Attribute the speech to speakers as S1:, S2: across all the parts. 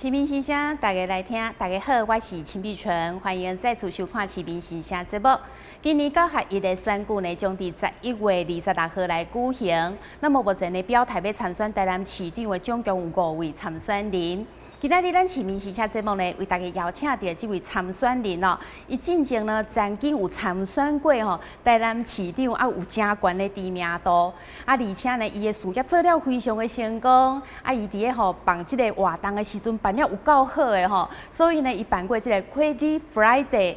S1: 市民先生，大家来听，大家好，我是秦碧纯，欢迎再次收看市民先生节目。今年9合1的选举呢，将伫11月26号来举行。那么目前呢，表态要参选台南市长的总共有5位参选人。今仔日咱市民先生节目呢，为大家邀请到这位参选人哦，伊进前呢曾经有参选过吼台南市长，啊有正悬的知名度，而且呢，伊的事业做了非常的成功，伊伫咧吼办这个活动的时阵办了有够好的吼，所以呢，伊办过这个 Crazy Friday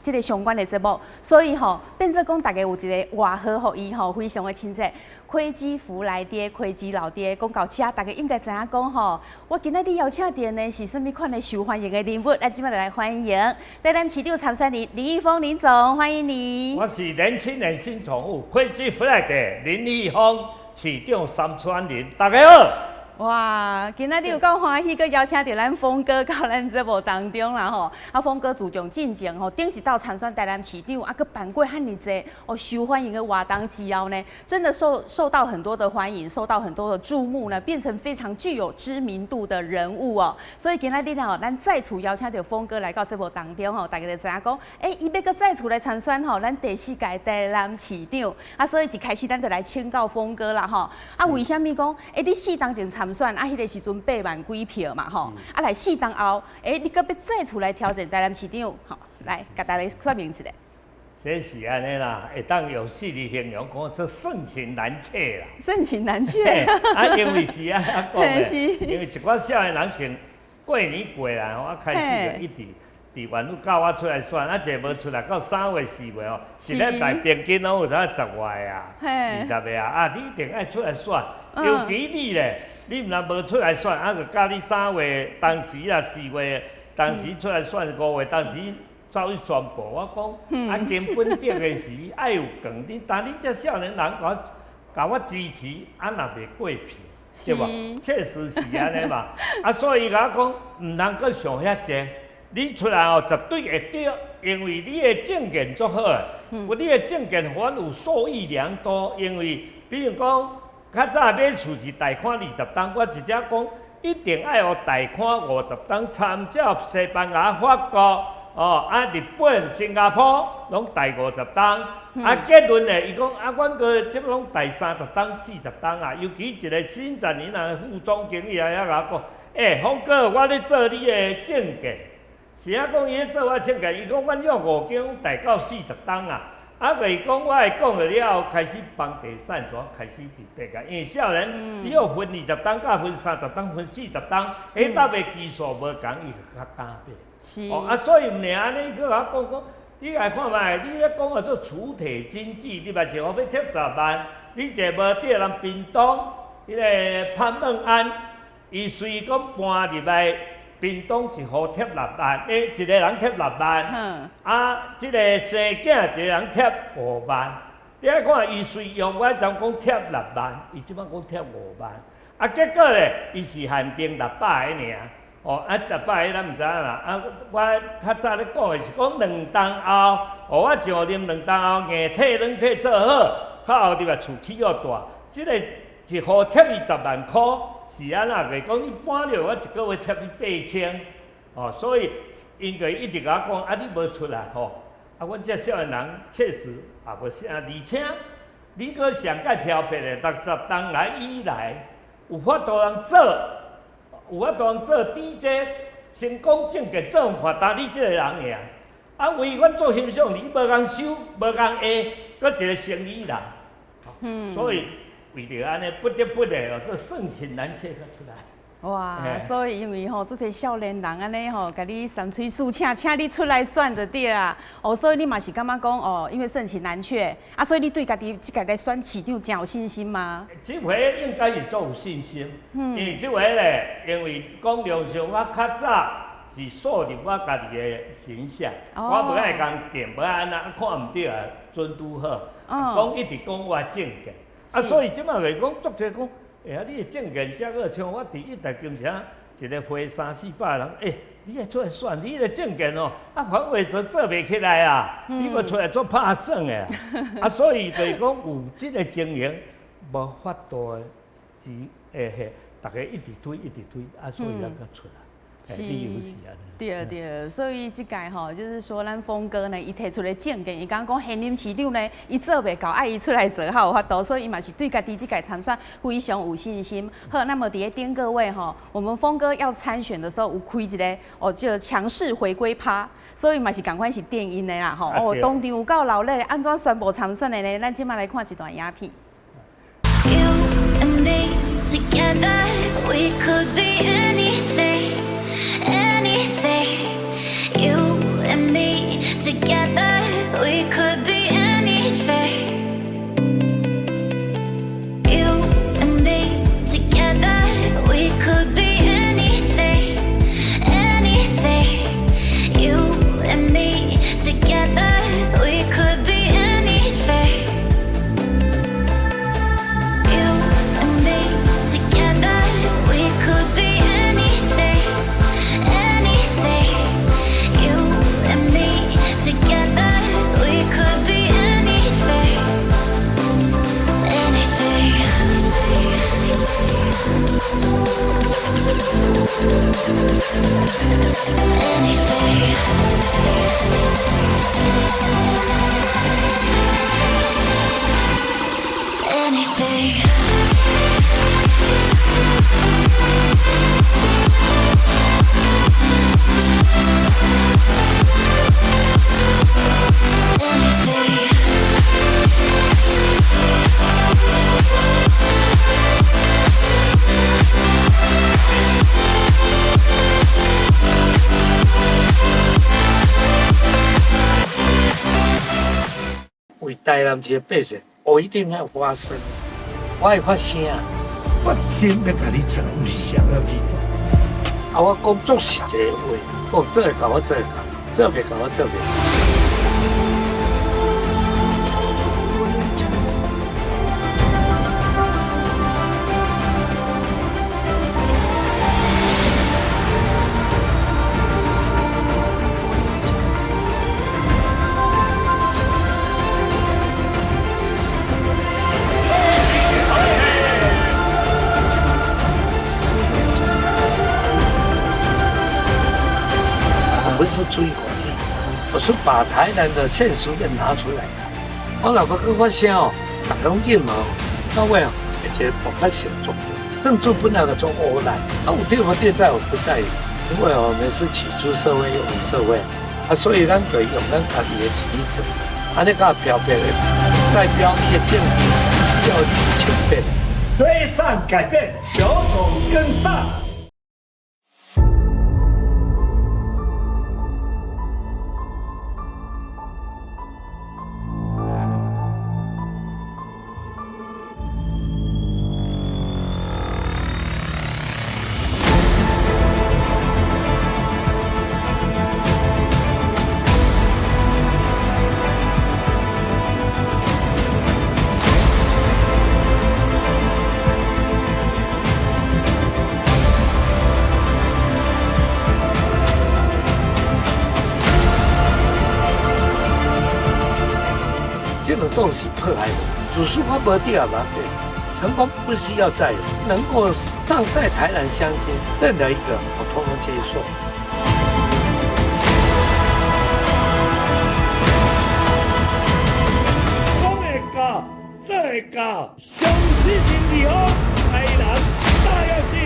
S1: 这个相关的节目，所以吼变做讲大家有一个外号，互伊吼非常的亲切。开基福来爹，开基老爹，讲到这，大家应该知影讲吼，我今仔日邀请到呢是甚物款的受欢迎的人物，咱即摆来欢迎台南市长参选人林义峰林总，欢迎你。
S2: 我是年轻人新宠物开基福来爹林义峰市长参选人，大家好。
S1: 哇，今仔日有够欢喜，佮邀请到咱峰哥到咱节目当中啦吼。啊，峰哥自从进前吼，顶一道参选台南市长，啊，佮办过遐尼济受欢迎的活动之后呢，真的受到很多的欢迎，受到很多的注目呢，变成非常具有知名度的人物哦。所以今仔日呢，咱再次邀请到峰哥来到节目当中吼，大家就知影讲，伊要佮再次来参选吼，咱第4届台南市长。啊，所以一开始咱就来请教峰哥啦吼。啊，为虾米讲，你4当前参选啊，迄个时阵8万几票嘛吼，啊来4当后，你搁要再出来挑战台南市长，吼，来甲大家说明一下。
S2: 这是安尼啦，会当用4字形容讲说盛情难却啦。
S1: 盛情难却。
S2: 啊，因为是安讲的，因为一寡少年人像过年过啦，我开始就一直伫原路教我出来选，啊，一无出来到3月4月哦，一礼拜平均拢有10月啊，20个啊，你一定爱出来选，尤其你咧。你毋若无出来选，啊，就甲你3月当时啦，4月当时出来选，5月当时走去宣布，我讲，啊，根本顶的是爱有光，你这少年人甲我支持，啊，若袂过票，对吧？确实是安尼嘛。啊，所以甲我讲，毋通阁想遐济，你出来哦，绝对会对，因为你的证件足好诶，你的证件还有受益良多，因为比如讲。较早买厝是贷款20档，我直接讲一定爱有贷款50档，参照西班牙、法国、日本、新加坡拢贷50档。啊，结论咧，伊讲啊，阮个即拢贷30档、40档啊。尤其一个新10年的副总经理啊，遐甲我讲，峰哥，我咧做你的证件，是啊，讲伊咧做我证件，伊讲阮要5间贷到40档啊。啊，袂讲，我会讲了，开始帮地散纸，开始伫白个，因为少年你要分20档，甲分30档，分40档，迄搭的技术无共，伊就较单白。
S1: 是。
S2: 所以毋尔安尼，佮我讲，你来看卖，你咧讲做储体经济，你嘛是我要贴10万，你坐无对人屏东，迄个潘孟安，伊随讲搬入来。屏东一户贴6万，一个人贴6万，啊，即个生囝一个人贴5万。你爱看，伊随用我讲贴6万，伊即摆讲贴5万，啊，结果咧，伊是限定600个尔，啊，600个咱毋知影啦。啊，我较早咧讲的是讲2档后，我上啉2档后，硬体软体做好，较后入来厝起又大，即个一户贴伊10万箍。是安那个讲，你搬了我1个月贴你8000，所以因个一直甲我讲，啊，你无出来吼，啊，阮这少年人确实也无啥，而且你搁上届漂泊的60档来以来，有法度人做，有法度人做 DJ， 成功证件做看，但你这个人尔，啊，为阮做形象，你无人收，无人下，搁一个生意人，所以。为着安尼不得不的，这盛情难却出来。
S1: 哇，所以因为吼，这些少年人安尼吼，甲你三催四请，请你出来选就对啊。所以你嘛是感觉讲因为盛情难却啊，所以你对家己即个来选市长真有信心吗？
S2: 这回应该是足有信心，因为这回咧，因为讲良上我较早是树立我家己的形象，我无爱讲点，无爱安那看唔对啊，尊拄好，讲一直讲我正经。啊，所以即摆来讲，作者讲，你的证件遮个像我第一代金城一个会300-400人，你会出来选，你的证件啊，反为做袂起来啊，你要出来做拍算的啊，所以就是讲有即个经营，无法度是大家一直推，所以咱才出来。
S1: 是，
S2: 理由是安尼。
S1: 对，所以这届吼，就是说咱峰哥呢，伊提出来政见，伊讲现任市长呢，伊做袂到，爱伊出来做较有法度，所以伊嘛是对家己这届参选非常有信心。好，那么伫咧顶各位吼，我们峰哥要参选的时候有开一个叫强势回归趴，所以嘛是赶快是电音的啦吼。当场有够热烈，安怎宣布参选的呢？咱即摆来看一段影片。
S3: Together we could be anything, anything. You and me together we could be anything. You and me together we could be anything, anything. You and me together we could be anything. We could be anything, anything. You and me together, we could be anything, anything. Anything. Anything.
S4: 为台南市的百姓，我一定要发声，我要发声。
S2: 我真要甲你做，不是想要去做。
S4: 啊，我讲做实际的话，这会甲我做，这袂甲我做袂。不是注意国际，我是把台南的现实面拿出来。我老婆跟我说哦，打工硬嘛，那位哦，而且我较小众，政治不那个做污染，啊，有对不对在我不在意，因为我们是起初社会又为社会，啊，所以咱可以用咱家己的旗帜，啊，你个标别的代表你的政治，叫你前辈，
S2: 对上改变，有种跟上。
S4: 这种东西迫害我，只是我没第二把对，成功不需要再有，能够上在台南相信任何一个，我统统接受。
S2: 讲会到，做会到，相信你哦，台南大跃进。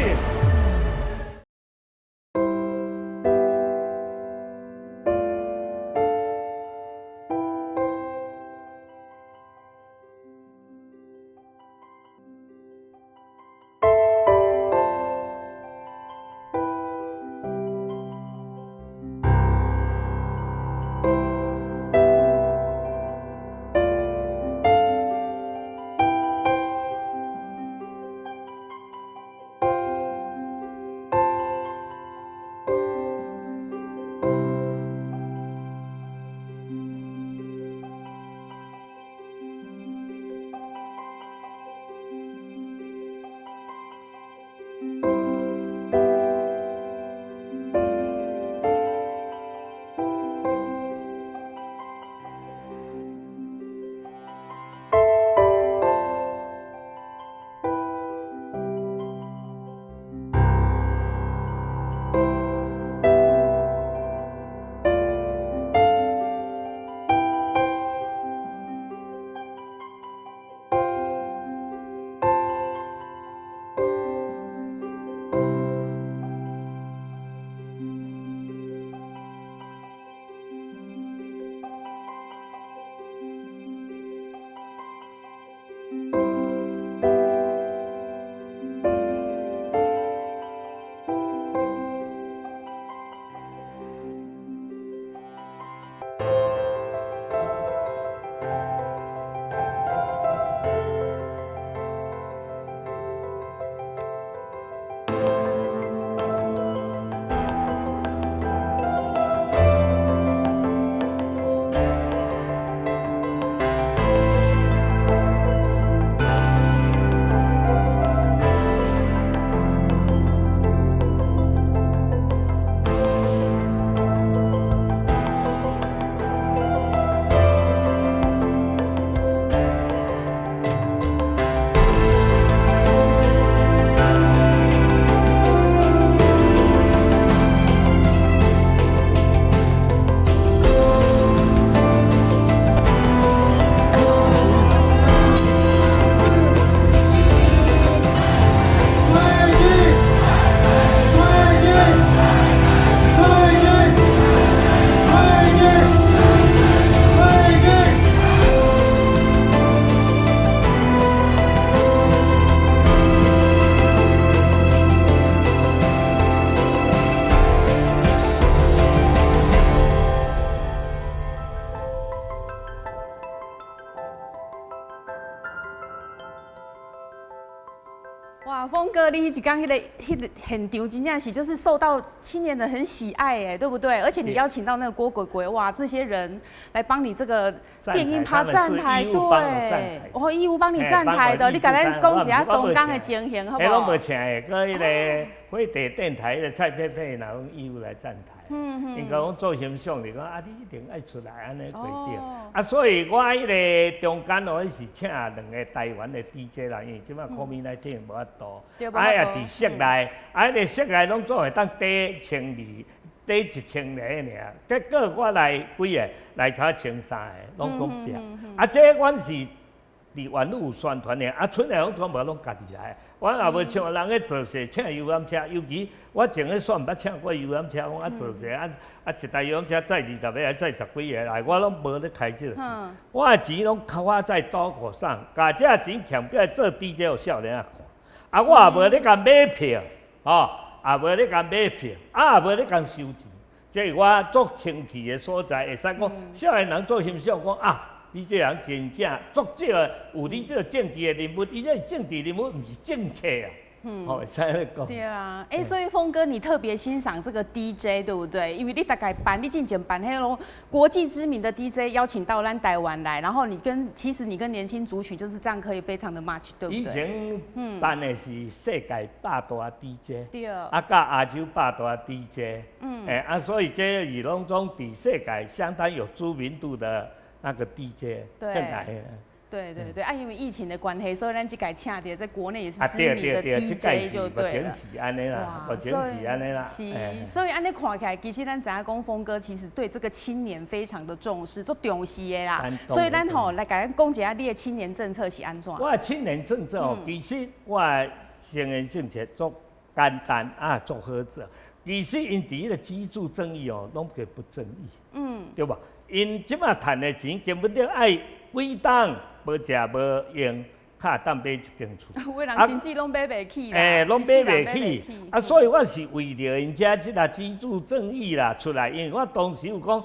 S1: 哥，你一刚那个现场真正是就是受到青年人很喜爱哎，对不对？而且你邀请到那个郭鬼鬼哇，这些人来帮你这个电音趴站台，对，哦，义务帮你站台的，你甲咱讲一下东港的情形好不好？
S2: 拢无请的，搁迄个火地电台的蔡佩佩，然后义务来站台。因讲我做形象，就讲啊，你一定爱出来安尼规定。啊，所以我迄个中间哦，是请2个台湾的 DJ 啦，因为即摆COVID-19无法度，啊也伫室内，啊迄个室内拢做会当底1200，底1000个尔。结果我来几个来差1300个，拢讲变。啊，这阮是伫原路有宣传的，啊，村内拢全部拢家己来。我也无像人咧做事请游览车，尤其我前咧选捌请过游览车，讲做事一台游览车载20个，还载10几个来，我拢无咧开这个钱。我的钱拢花在刀口上，把这钱欠过来做 DJ 互少年仔看。啊，我也无咧甲买票，也无咧甲买票，也无咧甲收钱。这是我做清气的所在，会使讲少年人做形象讲啊。你这人真正足少有你这个政治的人物，伊这是政治人物，唔是政客啊。会使咧讲。
S1: 对啊，所以峰哥你特别欣赏这个 DJ 对不对？因为你大概办，你进前办迄种国际知名的 DJ 邀请到咱台湾来，然后其实你跟年轻族群就是这样可以非常的 match， 对不对？
S2: 以前办的是世界百大 DJ，
S1: 对，
S2: 啊，甲亚洲百大 DJ，所以这是拢总伫世界相当有知名度的。那个 DJ
S1: 对，因为疫情的关系，所以咱这届请的在国内也是知名的 DJ 就对了。哇，所以安尼看起来，其实咱知影讲峰哥其实对这个青年非常的重视，做重视的啦。所以咱来甲咱讲一下你的青年政策是安怎？
S2: 我的青年政策哦，其实我的青年政策做简单啊，做好做。其实因伫个居住正义哦，拢个不正义，对吧？因即马赚的钱根本就爱几档无食无用，较当买一间厝。
S1: 有的人甚至拢买袂起
S2: 啦，拢买袂起。啊，所以我是为着因遮即个居住正义啦出来，因为我当时有讲，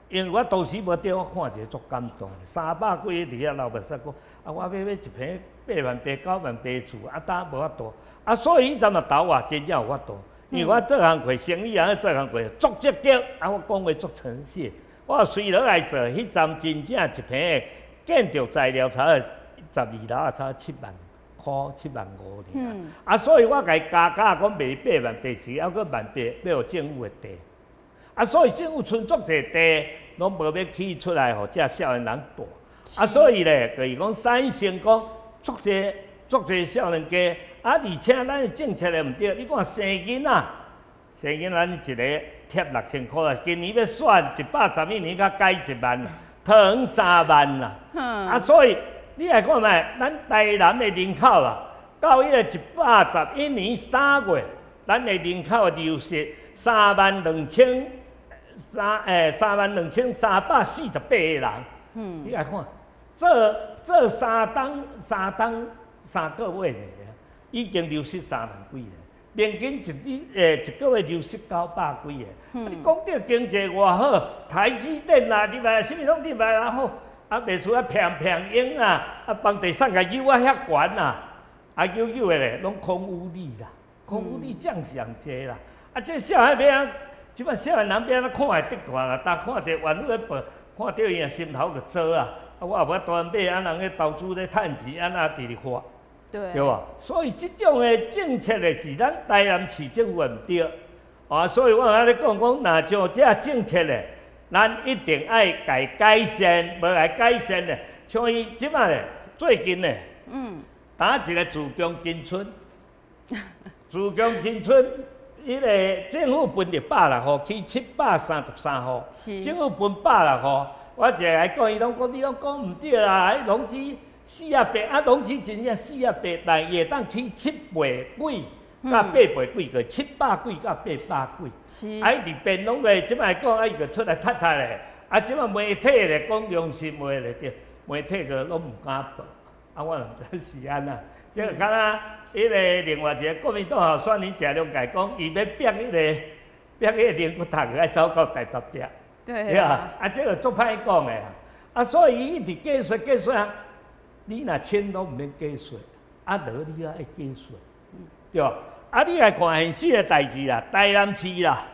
S2: 因为我当时无对我看一个足感动，300几个伫遐老白说讲，啊，我要一平8万8、9万买厝，啊，当无法度。啊，所以迄阵嘛投我真正有法度，因为我做行过生意啊，做行过足积极，啊，我讲话足诚实。我随落来做，迄站真正一平的建筑材料差12楼啊，差7万块，7万5尔。啊，所以我甲伊加价，讲卖8万8时，还佫1.8要有政府的地。啊，所以政府存足侪地，拢无要起出来，互遮少年人住。啊，所以咧，就是讲产生讲足侪少年家，啊，而且咱的政策也毋对，你看生囡仔，咱一个。贴6000块啊！今年要选111年，甲改1万，糖3万啦。啊，所以你来看觅，咱台南的人口啊，到迄个111年3月，咱的人口流失32348个人。你来看，这3个月呢，已经流失3万几个。平均一个月流失900几个。你讲到经济偌好，台积电啦，入来什么拢入来然后，啊卖厝啊平用啊，啊房地产个油啊遐悬啊，啊有的咧，拢空污力啦，空污力降上济啦。啊，这小孩要啊，即摆小孩人要安怎看会得惯啦？但看着原路咧报，看到伊啊心头就做啊。啊，我也无当买，啊人咧投资咧趁钱，安那直直花。对吧？所以这种的政策的是咱台南市政府唔对，啊，所以我喺咧讲，若像这政策咧，咱一定爱改善，无来改善咧，像伊即摆咧，最近咧，打一个自强新村，自强新村，迄个政府分着106户，去733户，政府分106户，我一个来讲，伊拢讲你拢讲唔对啦，迄农资。400啊，农资真正400，但也当起7倍几，甲8倍几个，700几甲800几。是。啊，伫变拢个，即摆讲啊，伊个出来踢咧。啊，即摆媒体咧讲良心话咧对，媒体个拢唔敢报。啊，我毋知是安那。即个敢若迄个另外一个国民党候选人谢龙介讲，伊要逼迄个林国达个爱走到台北壁。对啊。啊，即个足歹讲诶。啊，所以伊一直计算啊。你若钱都毋免计税，啊，落你啊爱计税，对吧？啊，你来看现实的代志啦，台南市啦，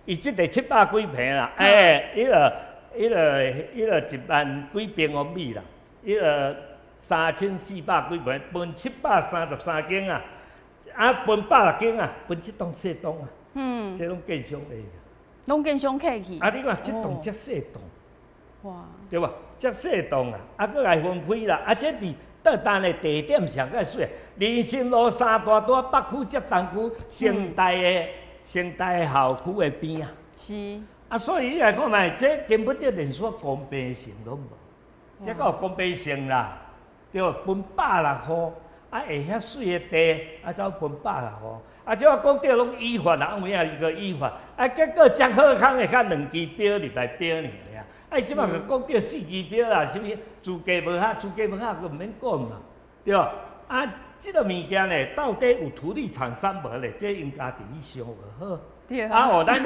S2: 伊即个700几平啦，迄个1万几平方米啦，迄个3400几平，分733间啊，啊分100间啊，分这栋细栋啊，这拢建商的。
S1: 拢建商客去。
S2: 啊，你看这栋遮细栋，
S1: 哇，
S2: 对吧？遮细栋啊，啊，佮来分批啦，啊，这伫倒单的地点上较水，林森路三大段北区接东区城大的校区的边啊。
S1: 是。
S2: 啊，所以你来看卖，这根本就连说公平性都无，这个有公平性啦，对，分160块，啊，下遐水的地，啊，才分160块。啊，即我讲到拢依法啦，有影一个依法，啊，结果遮好康的较2支标入来标尔呀。啊，即摆个讲到4支标啦，什物资价无合，资价无合，佮毋免讲嘛，对吧？啊，即个物件呢，到底有土地厂商无咧？这应家己去想就好。
S1: 对
S2: 啊，哦，咱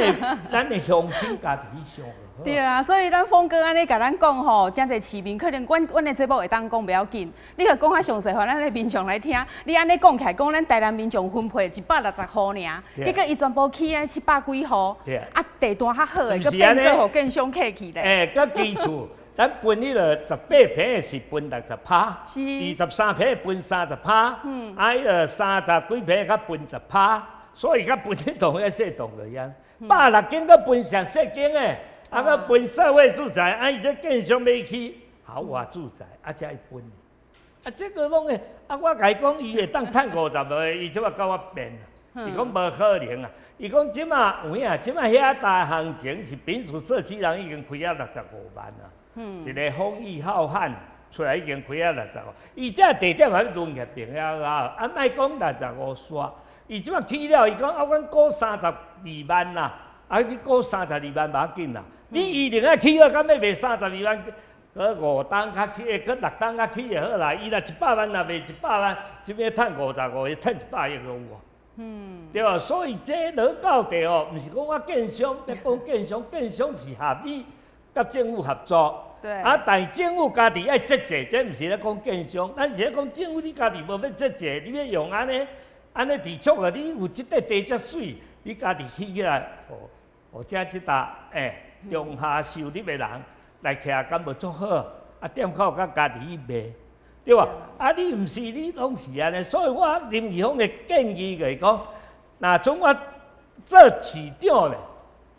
S2: 的乡亲家己去想就好。
S1: 对啊，所以咱峰哥安尼甲咱讲吼，真侪市民可能阮的节目会当讲袂要紧，你甲讲较详细，互咱的民众来听。你安尼讲起来，讲咱台南民众分配160块尔，结果伊全部起安700几户，啊，地段较好的，佮变做互建商客去咧。
S2: 佮基础。咱分迄个18平的是分60%，
S1: 是
S2: 23平分30%，啊，迄个30几平较分10%，所以较分迄栋遐细栋个样，160间佮分上细间诶，啊，佮分社会住宅，啊，伊这建商要起豪华住宅，啊，才会分。啊，这个拢诶，啊，我甲伊讲，伊会当趁50个，伊即马甲我变啊，伊讲无可能啊，伊讲即马有影，即马遐大行情是丙属社区人已经开啊65万啊。一个风雨浩瀚出来已经开啊65万，伊这地点还沦入平遐啊，啊莫讲65刷，伊即摆起了，伊讲啊，阮过32万啦，啊你过32万无要紧啦，你一定要起了，敢要卖32万，搁5档较起，搁6档较起就好啦。伊若100万，若卖100万，即边趁55，伊趁100亿个有无？对吧？所以这落到地哦，毋是讲我建商，要讲建商是合理。甲政府合作，
S1: 对
S2: 啊，但是政府家己爱节制，这毋是咧讲建商，咱是咧讲政府你家己无要节制，你要用安尼提倡个，你有即块地遮水，你家己起来，遮搭中下收入的人来徛，敢无足好？啊，店口甲家己去卖，对吧？啊，你毋是你拢是安尼，所以我林义峰的建议就是讲，若从我做市长咧，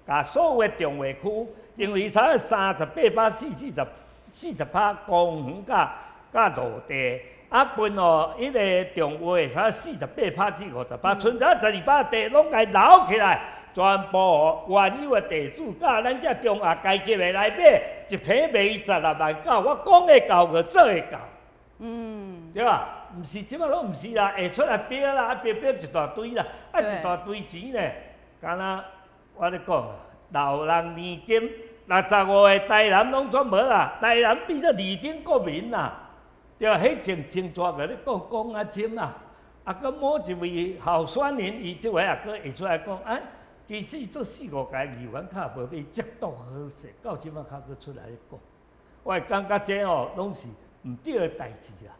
S2: 甲所有的重划区。因为才38%、40%公园甲路地，啊分哦，迄个重划才48%至50%，剩下12%地拢该留起来，全部原有的地主甲咱这中下阶级的来买，一平卖16万9，我讲会到就做会到，对吧？毋是即摆拢毋是啦，下出来标啦，标一大堆啦，啊一大堆钱呢，敢若我咧讲啊。老人年金65个台南拢全无啦，台南变做二等国民啦，对啊，迄真抓个咧讲啊深啊，啊，佮某一位候选人，伊即回也佮会出来讲，啊，其实做4、5届议员较无比极度好势，到即摆较佮出来咧讲，我会感觉这哦拢是毋对的代志啦，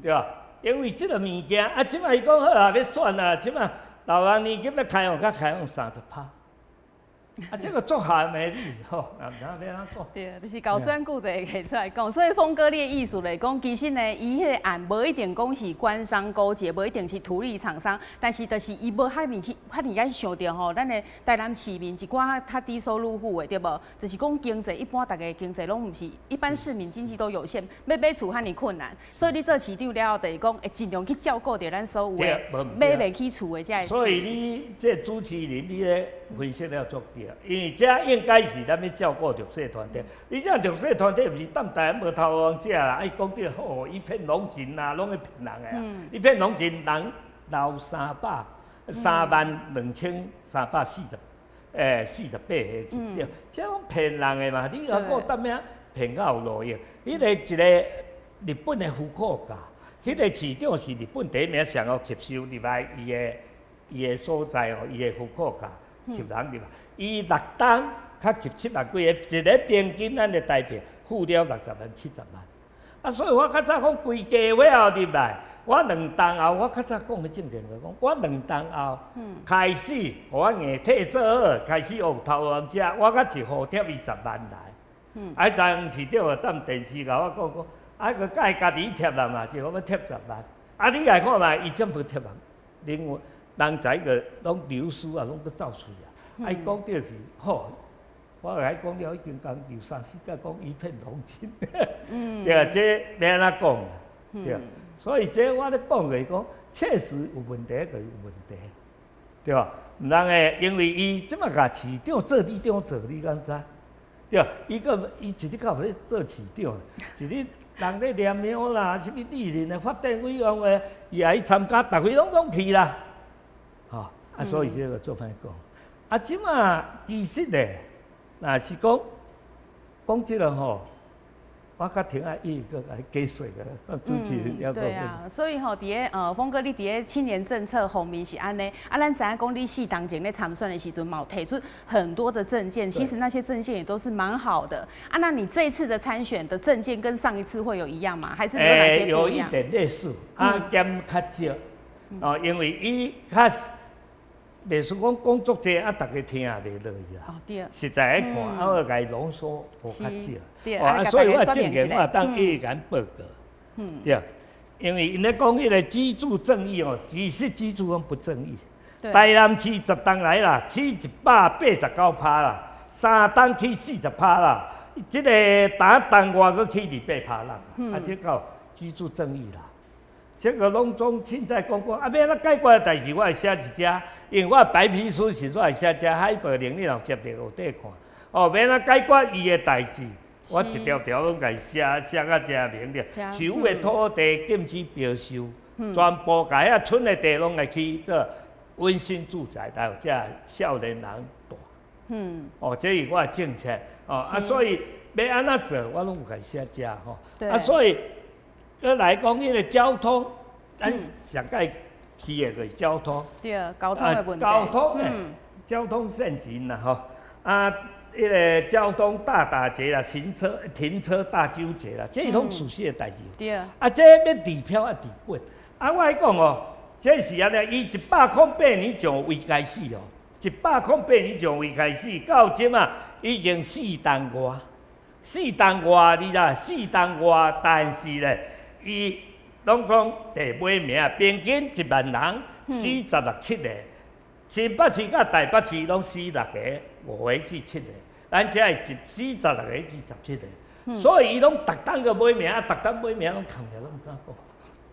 S2: 对啊，因为即个物件啊，即摆伊讲好啊，要选啊，即摆老人年金要开放，开放30%。啊，这个做下美丽吼，那要安怎讲？
S1: 对，就是高选句就会提出来讲。所以峰哥你的意思来讲，其实呢，伊迄个案无一定讲是官商勾结，无一定是土地厂商，但是就是伊无遐尔去想到吼，咱的台南市民一寡较低收入户的对无？就是讲经济一般大家经济拢毋是，一般市民经济都有限，要买厝遐尔困难，所以你做市长了后，就是讲会尽量去照顾着咱所有的买袂起厝的这些。
S2: 所以你这主持人你咧分析了足对。因为这应该是咱要照顾弱势团体，你这弱势团体毋是当台湾无头王者啦，伊讲得好，伊骗农钱啦，拢去骗人个啊，伊骗农钱人留323,348个对，这拢骗人个嘛，你若个当咩骗到有路用？迄个一个日本的福克价，迄个市长是日本第一名上好吸收入来伊个所在哦，伊个福克价吸人入来。伊6档较吸7万几个，一个平均咱的台币付了60万、70万。啊，所以我较早讲规家伙后入来，我2档后，我较早讲的正经个讲，我2档后开始，我硬体做好，开始学头王者，我甲一户贴20万来。啊，昨市长啊，当电视甲我讲，啊，佮甲伊家己贴啦嘛，就我要贴10万。啊，你来看嘛，伊怎无贴啊？另外，人才个拢流失啊，拢佮走出去啊。伊讲到是吼。我甲伊讲了，已经讲2、3、4届，讲一片同情。对啊，这要安怎讲？对，所以这我咧讲个讲，确实有问题，就有问题，对吧？毋通诶，因为伊即马甲市长做里长做，你敢知？对，伊一日到晚咧做市长，一日人咧念庙啦，什物理念诶发展委员会，伊也去参加，逐回拢去啦。吼，啊，所以这个做法讲，啊，即马其实咧。若是讲即个吼，我较听啊，伊个来解说个，主持人要讲。
S1: 对啊，所以吼，伫个峰哥，你伫个青年政策方面是安尼。啊，咱知影讲你4当前咧参选的时阵，有提出很多的政见，其实那些政见也都是蛮好的。啊，那你这一次的参选的政见跟上一次会有一样吗？还是有哪些不一样？
S2: 有一点类似，啊，减较少。哦，因为伊较。袂输讲工作者啊，大家听也袂落去啊。
S1: 对。
S2: 实在来看，啊，我甲伊浓缩无较少。
S1: 对。
S2: 啊，所以我正经我当伊甲报告。对。因为因咧讲迄个居住正义哦，其实居住拢不正义。台南市10档来啦，起189%啦，3档起40%啦，即个打档外佫起28%啦，啊，这个居住正义啦。这个拢总凊彩讲，啊，要安怎解决的代志，我会写一只，因为我白皮书时，我会写一只海报令，你若接着有底看。哦，要安怎解决伊的代志，我一条条拢甲伊写到真明了。所有的土地禁止标收，全部甲遐村的地拢来去做温馨住宅，才有这少年人住。哦，这是我的政策。哦，啊，所以要安怎做，我拢有甲伊写只吼。啊，所以。再来讲，迄个交通，咱上届去的就是交通。
S1: 对，交通的问题。
S2: 交通陷阱啦，吼。啊，迄个交通大节啦，停车大纠结啦，这拢属实的代志。
S1: 对。
S2: 啊，这要治标啊治本。啊，我来讲哦，这是安尼，伊108年从位开始哦，108年从位开始，到即嘛已经4档外，4档外你啦，4档外，但是咧。伊拢讲第尾名，平均1万人46、7个，新北市甲台北市拢46个，5个至7个，咱遮是46个至17个，所以伊拢逐档个买名，啊，逐档买名拢扛起，拢毋敢讲，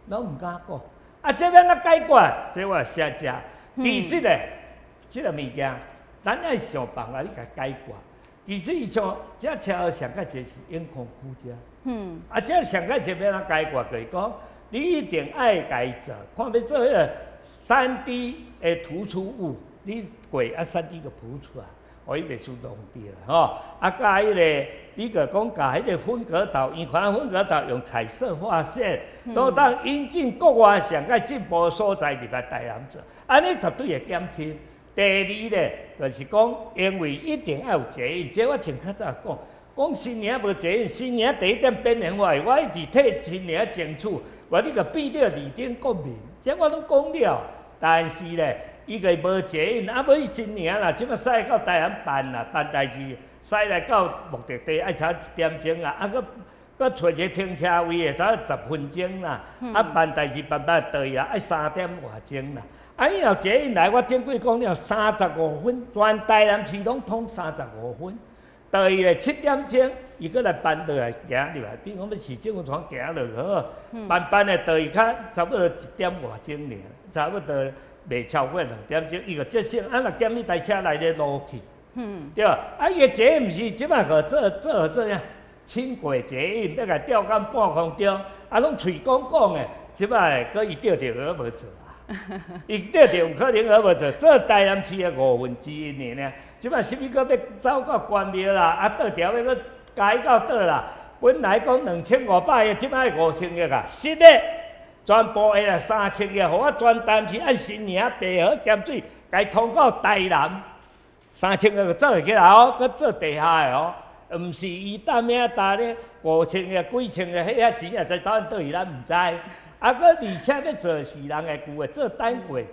S2: 拢毋敢讲。啊，这要怎解决？这我写只，其实咧，即个物件，咱爱想办法去甲解决。其实伊像这车上个节是永康区遮。啊，这上个前要怎解决？就是讲，你一定爱家做，看要做迄个3D 的突出物，你过啊3D 个铺出来，互伊袂输弄掉吼。啊，加迄个，你个讲加迄个分隔岛，圆环分隔岛用彩色画线，都当引进国外上个进步所在入来台南做，安尼绝对会减轻。第二咧，就是讲，因为一定要有捷运，这我前较早讲。讲新年无捷运，新年第一点变化我一直替新年争取，我你个变了二等国民，这我拢讲了。但是咧，伊个无捷运，啊，要新年啦，即马驶到台南办啦，办代志，驶来到目的地爱差1点钟啊，啊，搁找一个停车位会差10分钟啦，啊，办代志办倒去啊，爱3点外钟啦。啊，伊若捷运来，我顶几讲了35分，全台南市拢通35分。到伊咧7点钟，伊搁来搬落来行入来，比如讲要市政府船行落好，搬咧到伊较差不多1点外钟尔，差不多袂超过2点钟，伊个节省，啊，若减迄台车来咧路去，对吧？啊，伊个捷运毋是即摆个做样，轻轨捷运要甲吊到半空中，啊，拢嘴讲诶，即摆搁伊吊而无做。伊吊有可能而无做，做台南市的1/5呢。即摆是物搁要走到关庙啦，啊，倒条要搁加到倒啦。本来讲2500个，即摆5000个啊，实咧全部下来3000个，互我全台市按新年白河咸水，甲伊通到台南3000个就做会起来哦，搁做地下的哦。毋是伊担遐搭咧5,000个、几千个，迄遐钱也才走倒去，咱毋知。啊，搁而且要做是人的旧的，做单轨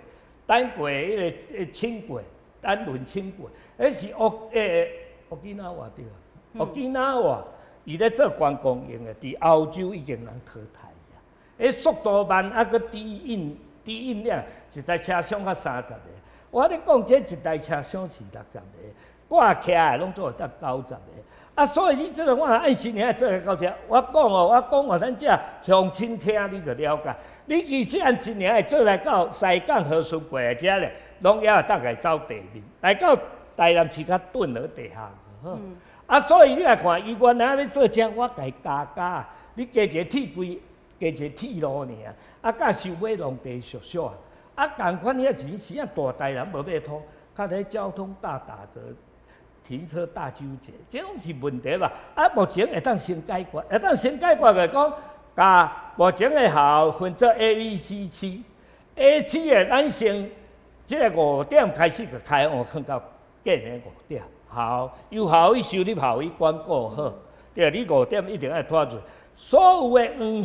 S2: 迄个轻轨、单轮轻轨，迄是乌基纳瓦对啊，乌基纳瓦伊咧做观光用的，伫欧洲已经人淘汰啊。迄速度慢，啊搁低运量，一台车厢较30个。我咧讲，这一台车厢是60个，挂起来拢做得到90个。啊，所以你这个我按时年做个到遮，我讲哦，咱遮乡亲听你就了解。你其实按一年做来到西港河顺过来遮咧，拢也大概走地面，来到台南市较顿落地下。啊，所以你来看，伊原来要做遮，我家加，你加一个铁轨，加一个铁路尔，啊，甲收买农地俗俗啊，共款遐钱是啊大台南无要通，较咧交通大打折。停车大纠结，这拢是问题吧？啊，目前会当先解决，来讲，甲目前的校分做 A、B、C 区，A 区的咱先，即个5点开始就开放，放到隔暝5点。好，由校委收入校委管顾好，对，你5点一定要拖住，所有的黄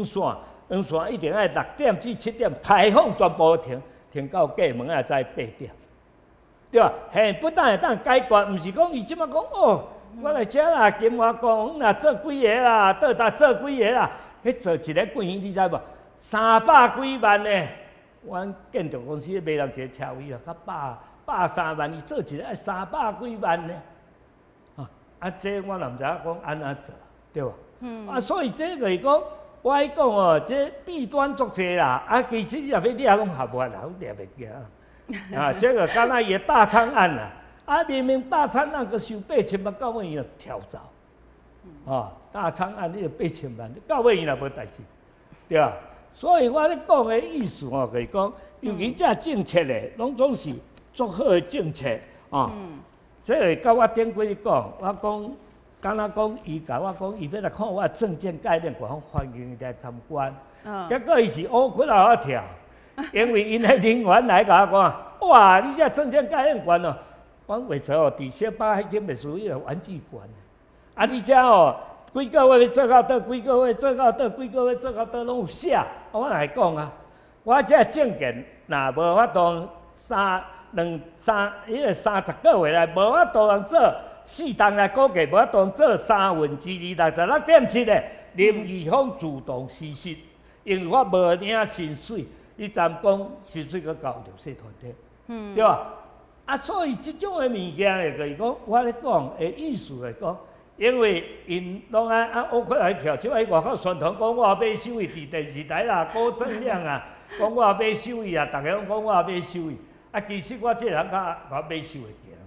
S2: 线一定要6点至7点开放，全部停到隔门啊，再8点。对吧？嘿，不但会当解决，毋是讲伊即马讲哦，我来遮啦，金华公园啦做几个啦，倒搭做几个啦，迄做一个贵你知无？300几万呢？阮建筑公司买人一个车位啊，较130万，伊做一个要300几万呢。啊，这我也毋知影讲安怎做，对吧？啊，所以这个是讲，我讲哦，这弊端足济啦。啊，其实你若要掠拢合法啦，拢掠袂行。啊，这个敢若伊个大仓案啦，啊，明明大仓案个收8000万，到尾伊就跳走，大仓案你就8000万，到尾伊也无代志，对吧？所以我咧讲的意思哦，就是讲，尤其这政策咧，拢总是足好的政策啊。这个甲我顶几讲，我讲，敢若讲伊甲我讲，伊要来看我证件概念，我讲欢迎伊来参观。结果伊是乌骨头跳。因为因的人员来甲我讲，哇！你这证件概念馆哦，我为着哦，伫小巴迄间秘书迄个玩具馆，啊，你遮哦，几个月要做到倒，几个月做到倒，几个月做到倒，拢有写。我来讲啊，我这证件若无法度迄个30个月来无法度通做4档来估计，无法度做2/366点7的林义峰自动失失，因为我无领薪水。伊站讲薪水阁交着社团体，对吧？啊，所以即种的物件咧，就是讲我咧讲的意思来讲，因为因拢乌骨来跳出来外口宣传讲我要买收益，伫电视台啦、高质量啊，讲我要买收益啊，逐个拢讲我要买收益，啊，其实我这人甲我买收益行，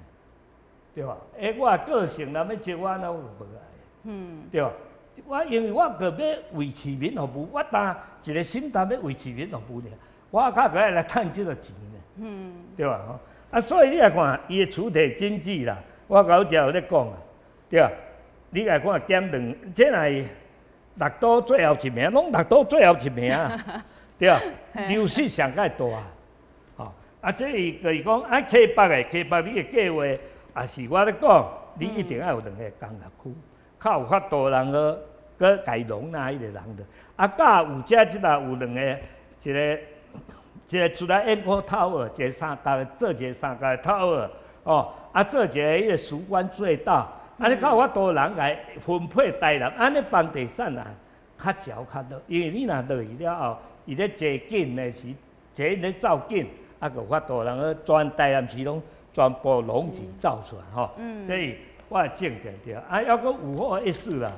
S2: 对吧？我个性若要接我，那我无爱，对吧？因为我个要维持民服务，我当一个心态要维持民服务呢，我较个来趁这个钱呢，对吧？啊，所以你来看，伊的主体经济啦，我搞只有咧讲啊，对吧？你来看减量，这来6都最后一名，拢6都最后一名啊，对吧？优势上介大啊，啊，这就是讲啊，溪北你的计划也是我咧讲，你一定要有2个工业区。较有法度人个，搁家容纳迄个人的，啊，甲有遮即个有2个，一个出来烟火tower，一个3角做一个3角的 tower， 哦，啊做一个迄个曙光隧道，安尼较有法度人来分配台南，安尼房地产啊较少较落，因为你若落去了后，伊咧坐紧的时，坐咧走紧，啊，有法度人个全台南市拢全部拢是走出来吼，所以。我正定对，啊，还阁5号 A4啦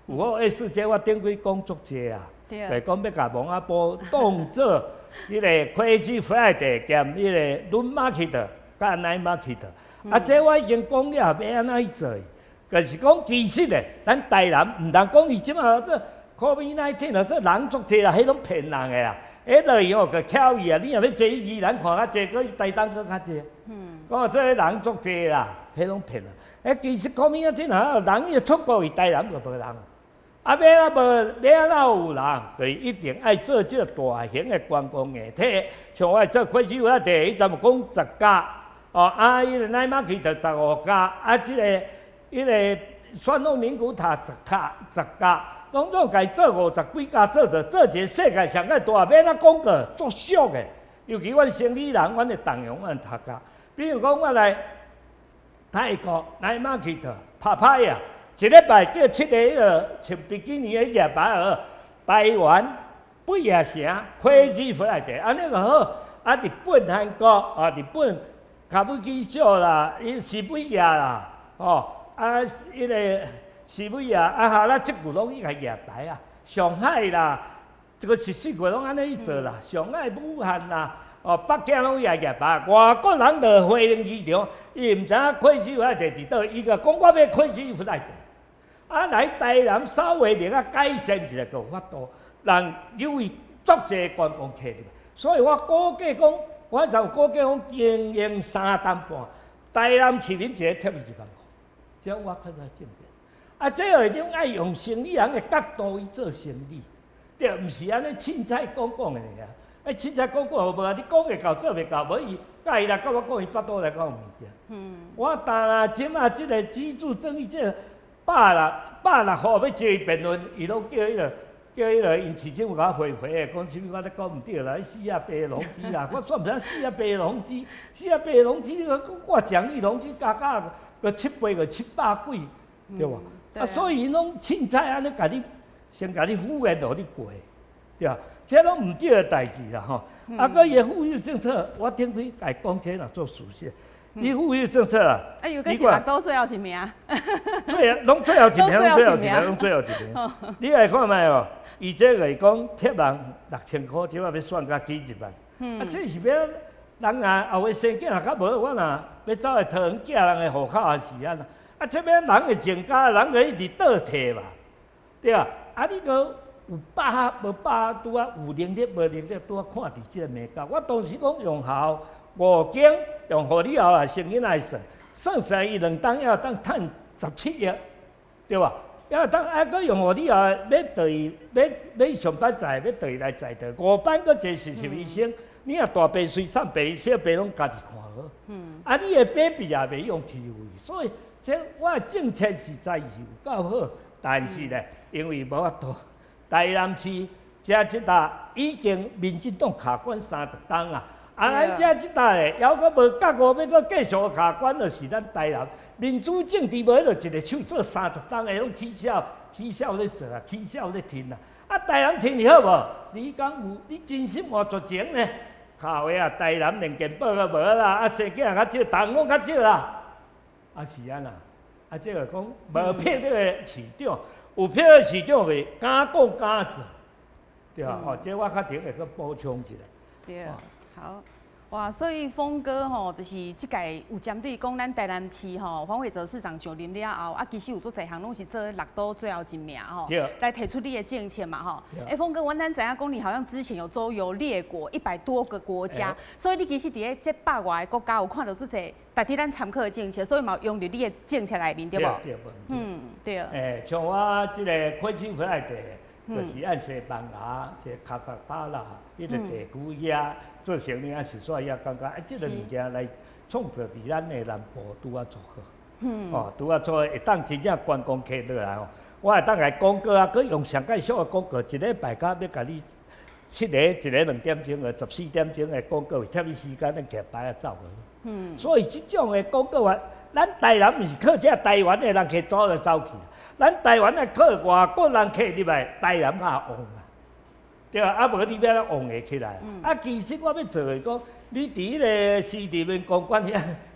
S2: ，5号 A4这我顶几讲足济啊，就是讲要甲王阿波当做迄个 Crazy Friday 兼迄个 Noon Market 甲 Night Market，啊，这我已经讲了要安怎去做，就是讲其实咧，咱台南毋通讲伊即马这 COVID-19 啊，这人足济啦，迄拢骗人诶啦，迄落去吼个巧伊啊，你若要坐伊宜兰看较济，搁台东搁较济，讲这人足济啦，迄拢骗人。其实COVID-19啊，人伊出国去台南就无人，啊，要怎有人？所以一定爱做这个大型的观光业体，像我做快手第一站讲10家，哦，啊，伊个乃马去就15家，啊，这个迄个旋风宁古塔10架，拢总家做50几架，做一个世界上个大，要哪讲个作俗的。尤其阮生理人，阮会动用阮头壳。比如讲，我来泰国来马去的拍拍呀，一礼拜叫7个迄个穿比基尼的夜白儿，台湾8夜城crazy Friday，安尼就好。啊，日本、韩国啊，日本卡布奇秀啦，西北亚啦，迄个西北亚啊，哈啦，即句拢伊个夜白啊，上海啦。这个14月拢安尼去做啦，上海、武汉啦，北京拢夜白。外国人到飞龙机场，伊毋知影开始发地伫倒，伊个讲我要开始发地。啊，来台南稍微另啊改善一下个法度，人有伊足侪观光客入。所以我估计讲，我就估计讲经营3担半，台南市民一个贴伊1万块，这我较早证明。啊，这下种爱用生意人的角度去做生意。对，毋是安尼凊彩讲的尔。凊彩讲无啊，你讲会到做袂到，无伊甲伊来甲我讲伊巴肚来讲物件。我当然即马即个居住正义这160号要接伊辩论，伊拢叫迄个因市长有甲回的，讲啥物我咧讲毋对啦，死啊白龙鸡啦，我算毋知死啊白龙鸡，你我奖励龙鸡加个700个700几，对无？啊，所以因拢凊彩安尼甲你。先甲你敷衍互你过，对啊，这拢毋对的代志啦吼。啊，个伊富裕政策，我顶几家讲这若做事实。伊富裕政策啊，
S1: 有个是6都最后一名。
S2: 拢最后一名，拢最后一名。你来看卖哦，伊这个讲贴人6000块，即摆要算甲几1万。啊，这是要人啊后尾生囝若较无，我若要走来讨人囝人的户口也是安啦。啊，这边人的情家，人个一直倒摕嘛，对啊。啊！你个有把握无把握，拄啊有能力无能力，拄啊看伫即个物件。我当时讲用校5间，用互你后来成因来算算伊2档要当趁17亿，对吧？要当啊，佮用互你后要对伊要上班在，要对伊来在的5班佮一个实习医生，你若大病随产病小病拢家己看好。啊，你的 baby 也袂用去费，所以这我的政策实在是有够好，但是咧。因为无法度，台南市这一搭已经民进党卡关30档啊，咱这一搭咧，犹阁无觉悟，要阁继续卡关，就是咱台南民主政治无迄就一个手做30档的，拢起笑咧做啊，起笑咧听啊。啊，台南听好无？你讲有，你真心话绝情呢？靠话啊，台南连健保都无啦，啊，生囝较少，人拢较少啦。啊是安啦，啊这个讲无骗这个市长。有票的市长会敢讲敢做，对啊，这我较顶会去补充一下。
S1: 对，好，哇，所以峰哥吼，就是即届有针对讲咱台南市吼，黄伟哲市长上任了后，其实有做侪项拢是做6都最后一名吼，来提出你的政策嘛吼。峰哥，咱知影讲你好像之前有周游列国100多个国家，所以你其实伫这100外个国家有看到做侪。代替咱参考的政策，所以嘛用入你的政策内面，对无？对。
S2: 像我即个开始回来地，就是按西班牙、即卡萨巴拉迄个地区遐做生意，是说也感觉即个物件来创造伫咱的南部拄啊做好。拄啊做会当真正观光客落来吼，我会当来广告啊，佮用上介绍的广告，一礼拜要甲你7个，一个2点钟的，14点钟的广告，贴你时间，咱徛牌啊走去。所以即种的广告啊，咱台南毋是靠这台湾的人客走来走去，咱台湾的靠外国人客入来，台南也旺啊，对啊，无你要旺会起来。其实我要做的讲，你伫迄个市立面公馆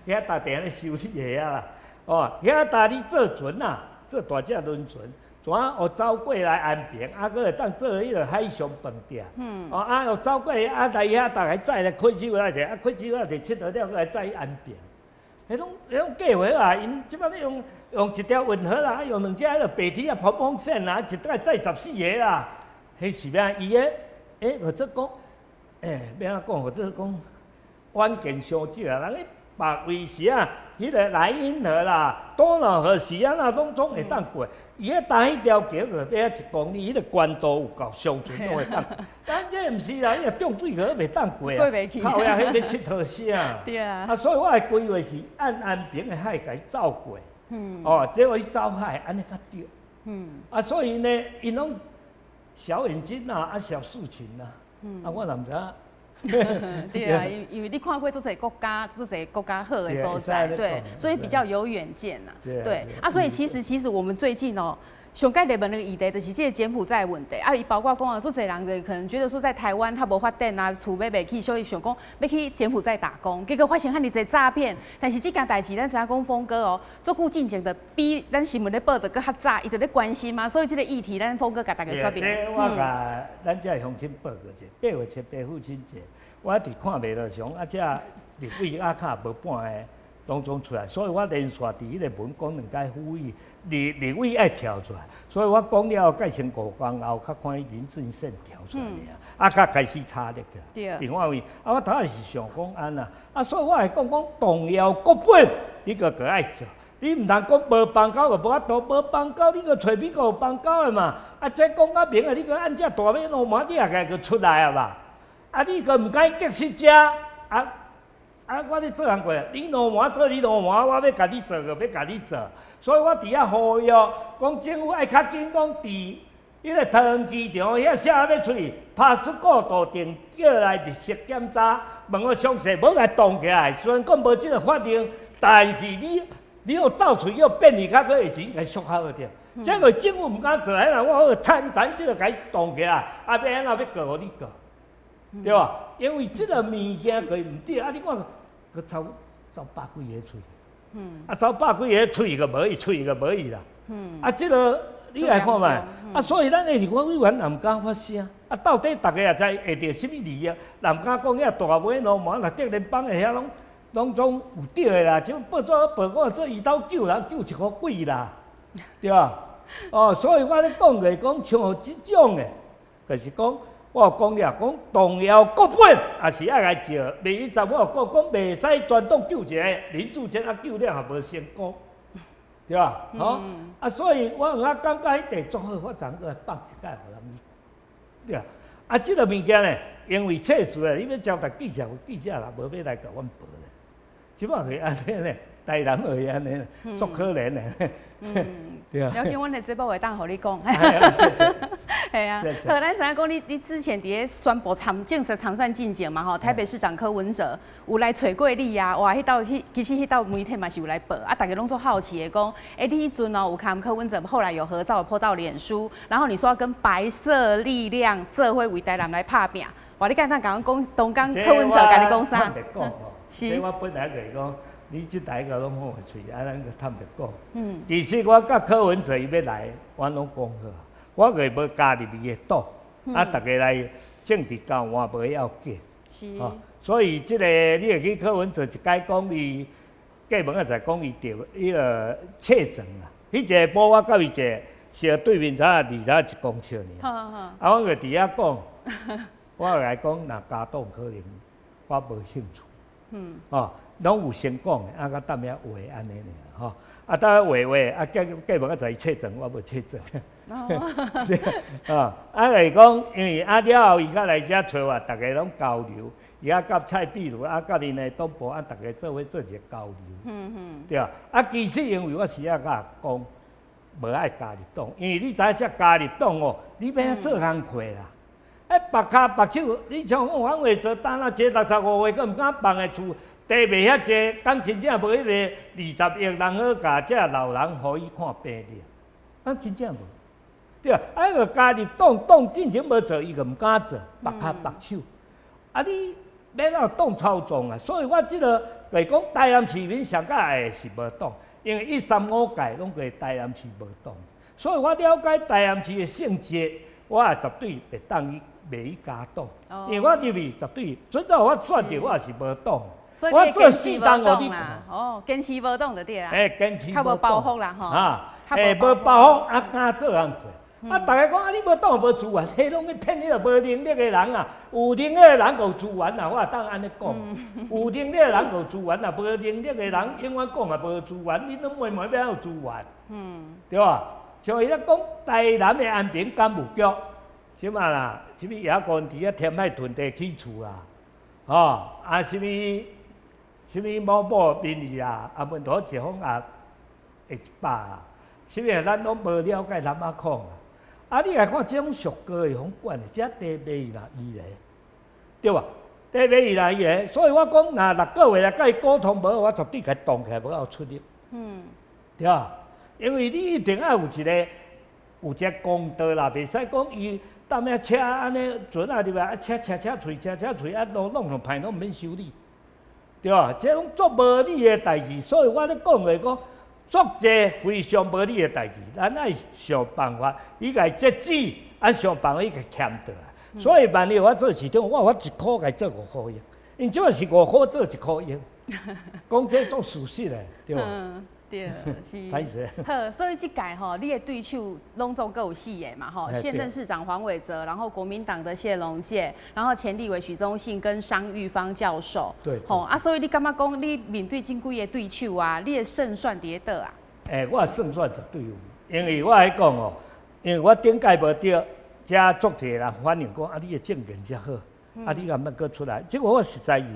S2: 遐搭定咧修理的啊啦，遐搭你做船啊，做大只轮船。怎学走过来安平，搁会当做迄个海上饭店。学走过来来遐，大家载来开始来者，开始来者佚佗了，来载安平。迄种计划啊，因即摆咧用一条运河啦，用2只迄个白铁啊跑风线啦，一摆载14个啦。迄是咩？伊或者讲，要安怎讲？或者讲远近相少啊，人咧别位时啊，迄个莱茵河啦、多瑙河时啊，那拢会当过。伊迄搭迄条桥就要1公里，迄个宽度有够上船拢会当。咱这毋是啦，迄个重水河袂当过啊，靠呀，迄个佚佗啥？
S1: 对啊。
S2: 所以我的规划是按安平的海甲伊走过，结果伊走海，安尼较对。所以呢，因拢小眼睛啊，小事情啊，我哪唔知影。
S1: 对啊，因为你看过做这国家好的所在，对，所以比较有远见呐。对啊，所以其实我们最近上届热门那个议题就是这个柬埔寨的问题啊，伊包括讲啊，做侪人就可能觉得说在台湾他无发展啊，厝买袂起，所以想讲要去柬埔寨打工，结果发现遐尼侪诈骗。但是这件代志，咱知影讲峰哥足久进前的比咱新闻咧报道搁较早，伊就咧关心嘛，所以这个议题咱峰哥甲大家说明。
S2: 这我甲咱这乡亲报告者，8月7日父亲节，我一直看袂落上，这立委阿卡无半个当中出来，所以我连续伫迄个文讲2届呼吁。立委爱跳出来，所以我讲了改成5天后，较看林俊胜跳出来较开始插力个。另外位，我头也是想讲安啦，所以我会讲动摇国本，你个爱做，你唔通讲无邦交就无法度，无邦交你个找美国有邦交的嘛，这讲较明啊，你个按这大尾罗马你也该个出来啊嘛，你个唔该结识遮我咧做人过，你罗马做你罗马，我要甲你做就要甲你做，所以我伫遐呼吁，讲政府爱较紧讲伫迄个桃园机场遐写要出去，拍出过度定叫来密切检查，问我详细，无来动起来。虽然讲无即个法令，但是你要走出去，要变异较个钱，该缩好个着。这个政府唔敢做，迄人我参即个该动起来，要安怎要告互你告？对吧？因为即个物件佢唔对，你看佢走百几个喙，走百几个喙个无伊，喙个无伊啦。即个你来看嘛，所以咱的立法委员也唔敢发声，到底大家也知会着什么利益，也唔敢讲遐大尾罗马内底联邦的遐拢总有对的啦，就报纸报告说伊走救人救1块几啦，对吧？所以我咧讲的讲像即种的，就是讲。我讲了，讲动摇国本也是爱来照。袂10我讲袂使专动救一个林志坚救了也无成功，对吧？所以我感觉迄地足好，我昨个放一届互人去，对啊。即个物件呢，因为测试咧，你要交代记者，有记者啦，无要来甲阮报咧。即摆是安尼咧，台人会安尼，足可怜咧。对啊。
S1: 了解，阮的节目会当互你讲。
S2: 谢谢。
S1: 系啊，好，咱知影讲你之前伫咧宣布正式参选进前嘛吼，台北市长柯文哲有来找过你啊，哇，其实迄道媒体嘛是有来报，大家拢做好奇的讲，你迄阵有看柯文哲，后来有合照有 po 到脸书，然后你说要跟白色力量做伙为台南来拍拼，哇，你敢当讲东港柯文哲甲你讲啥？
S2: 是，我本来就是讲，你即大个拢好喙，咱就坦白讲。其实我甲柯文哲伊要来，我拢讲好。我个要加入伊个党，大家来政治交换无要紧。是。所以即个你会去柯文哲一解讲伊，计问啊，就讲伊着迄个确诊啦。迄个波我甲伊一是对面差2差1公尺尔。我个伫遐讲，我个来讲，若家党可能我无兴趣。拢有先讲的，甲等遐话安尼尔，等下话，计问啊，就伊确诊，我无确诊。来讲，因为了后，伊甲来遮找我，大家拢交流，伊甲蔡壁如甲恁的党部大家做伙做一个交流，对啊。其实因为我是甲讲，无爱加入党，因为你知影这加入党你要做工课啦。白骹白手，你像往话做单啊，这65岁，佫毋敢放的厝，地袂遐济，当真正无迄个20亿人好甲这老人，互伊看病历，当真正无。对啊，个加入党进前无做，伊就毋敢做，白骹白手。你要哪党操纵啊？所以我即个来讲，台南市民上较爱是无党，因为135届拢个台南市无党，所以我了解台南市的性质，我也绝对袂当伊袂加党，因为我入去绝对，准照我选着我也是无党。我做4党互你
S1: 看。坚持无党就对啦。
S2: 坚持无党。
S1: 较无包袱啦吼。
S2: 无包袱，敢做工课。大家讲你无党无资源，迄拢去骗迄个无能力的人啊！有能力的人有资源啊，我也当安尼讲。有能力的人有资源啊，无能力的人永远讲啊无资源，你拢慢要有资源。对吧？像伊咧讲台南的安平干部局，即嘛啦，什么野公伫遐填海囤地起厝啦，什么某某民意啊，文图一方会100啊，是因为咱拢无了解南亚控啊。啊，你来看这种俗歌的风管的，这地卖伊啦伊咧，对吧？地卖伊啦伊咧，所以我讲，若6个月来甲伊沟通无，我绝对甲伊动起来，无有出力。对吧？因为你一定要有一个公道啦，袂使讲伊搭遐车安尼船啊入来，车吹，啊弄上歹拢毋免修理，对吧？这拢做无理的代志，所以我咧讲话讲。做者非常无理的代志，咱爱想办法，伊家节制，想办法伊家欠倒来。所以万一我做市长，我1箍家做5箍用，因即个是5箍做1箍用，讲这做事实的，对吧？
S1: 对，是。
S2: 歹势。
S1: 好，所以这届吼，你的对手拢总够有4个嘛吼，现任市长黄伟哲，然后国民党的谢龙介，然后前立委许宗信跟商玉芳教授。
S2: 对。
S1: 吼啊，所以你感觉讲你面对真几个对手啊，你的胜算伫倒啊？
S2: 我的胜算绝对有，因为我来讲哦，因为我顶届无对，遮足侪人反映讲啊，你的证件遮好，啊你敢要搁出来？结果我实在是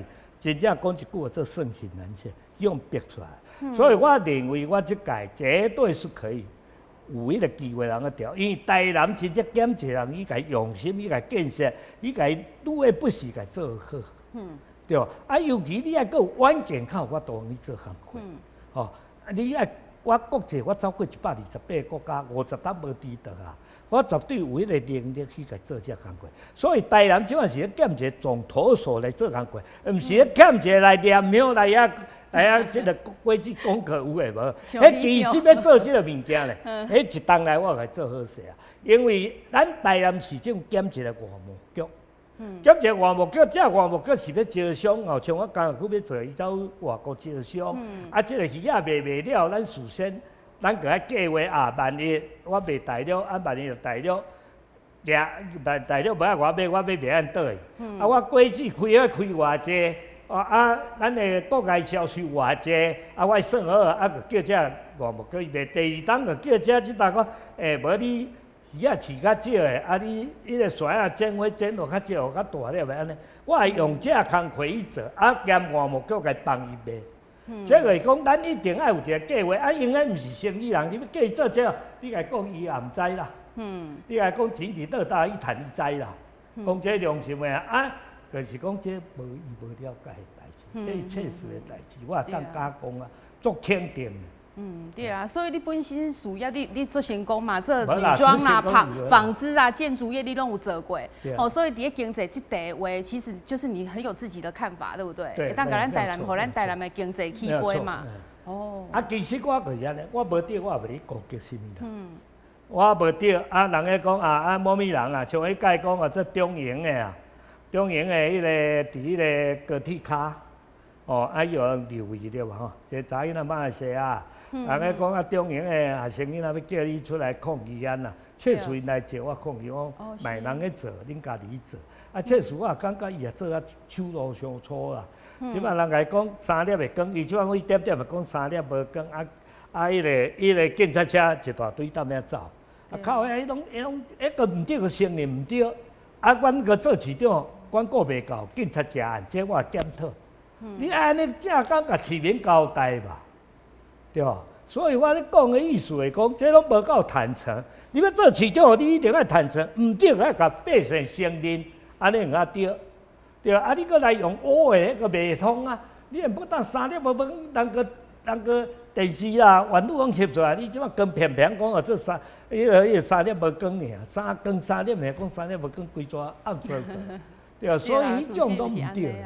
S2: 真正讲一句话，这盛情难却，用逼出来。所以我认为我这届绝对是可以有迄个机会人去调，因为台南真正检查人，伊家用心，伊家建设，伊家愈会不时家做好，对吧？啊，尤其你爱搁有远见靠，我都帮你做工课，哦，你爱我国际我走过128个国家，50档无迟到啊，我绝对有迄个能力去家做这工课。所以台南即阵是检查从头手来做工课，毋是检查来念庙来即个国际功课有诶无？迄其实要做即个物件咧，迄一当来我来做好势啊。因为咱台南市政检查了外贸局，检查外贸局，这外贸局是要招商哦，像我刚才要做，伊走外国招商，啊，即个鱼仔卖了，咱事先咱个爱计划啊，万一我卖大了，啊，万一就大了。大了无爱我买，我卖按倒去。啊，我果子开偌济。咱的国外销售偌济，我算好，就叫这外贸局卖。第2档就叫这大个，无你鱼仔饲较少的，你迄个船啊剪花剪落较少，较大了安尼。我会用这工课去做，兼外贸局来帮伊卖。这个是讲，咱一定要有一个计划，因为毋是生意人，你要叫伊做这，你甲讲伊也毋知啦。你甲讲钱伫倒搭，伊趁伊知啦。讲这良心的就是讲这无了解的代志，这是切实的代志，我也当加讲啊，足肯定。
S1: 对啊，所以你本身事业你做成功嘛，做女装啊、纺织啊、建筑业你拢有做过，所以伫咧经济这地位，其实就是你很有自己的看法，对不对？
S2: 对。
S1: 当甲咱台南，互咱台南的经济起飞嘛。
S2: 其实我就是安尼，我无对，我也袂攻击什么人。我无对，人咧讲某米人啊，像迄届讲这中营的啊。中营的迄个伫迄个高铁卡，有留意了嘛吼？这早囡仔马来西亚，人咧讲中营的学生囡仔要叫你出来抗议啦，确实因来找我抗议，我卖人去做，恁家己做。确实我也感觉伊也做手路上粗啦。即摆人来讲3粒的光，伊即摆我1点点的讲3粒无光，迄个警察车一大堆踮遐走，靠迄拢个毋对个承认毋对，阮个做市长。管顾袂到，警察食案，这我检讨。你安尼正讲甲市民交代吧，对吧？所以我咧讲的意思是讲，这拢无够坦诚。你要做市长，你一定要坦诚，毋对要甲百姓承认，安尼才对，对啊。你搁来用乌的，个袂通啊！你也不当3粒无分，人个电视啊、网络拢翕出来，你即摆光偏偏讲这迄个3粒无光尔，3粒尔，讲3粒无光，规抓暗做。对啊，所以迄种都毋对。